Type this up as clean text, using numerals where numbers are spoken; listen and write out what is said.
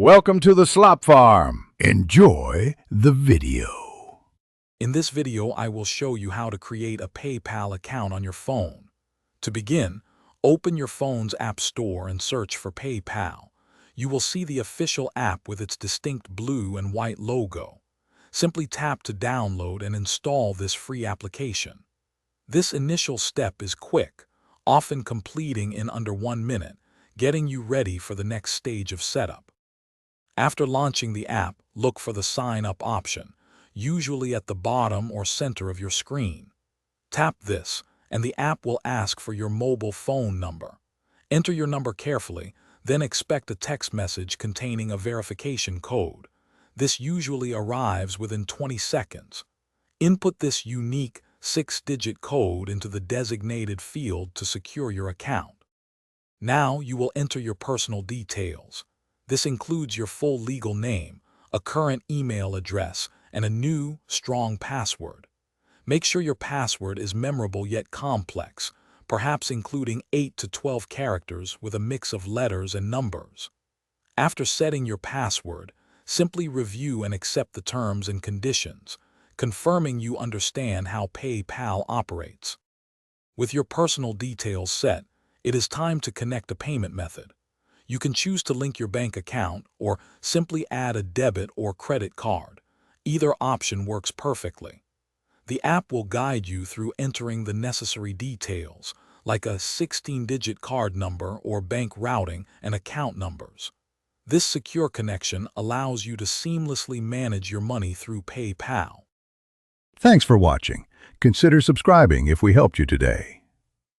Welcome to the Slop Farm. Enjoy the video. In this video, I will show you how to create a PayPal account on your phone. To begin, open your phone's App Store and search for PayPal. You will see the official app with its distinct blue and white logo. Simply tap to download and install this free application. This initial step is quick, often completing in under 1 minute, getting you ready for the next stage of setup. After launching the app, look for the Sign Up option, usually at the bottom or center of your screen. Tap this, and the app will ask for your mobile phone number. Enter your number carefully, then expect a text message containing a verification code. This usually arrives within 20 seconds. Input this unique 6-digit code into the designated field to secure your account. Now you will enter your personal details. This includes your full legal name, a current email address, and a new, strong password. Make sure your password is memorable yet complex, perhaps including 8 to 12 characters with a mix of letters and numbers. After setting your password, simply review and accept the terms and conditions, confirming you understand how PayPal operates. With your personal details set, it is time to connect a payment method. You can choose to link your bank account or simply add a debit or credit card. Either option works perfectly. The app will guide you through entering the necessary details, like a 16-digit card number or bank routing and account numbers. This secure connection allows you to seamlessly manage your money through PayPal. Thanks for watching. Consider subscribing if we helped you today.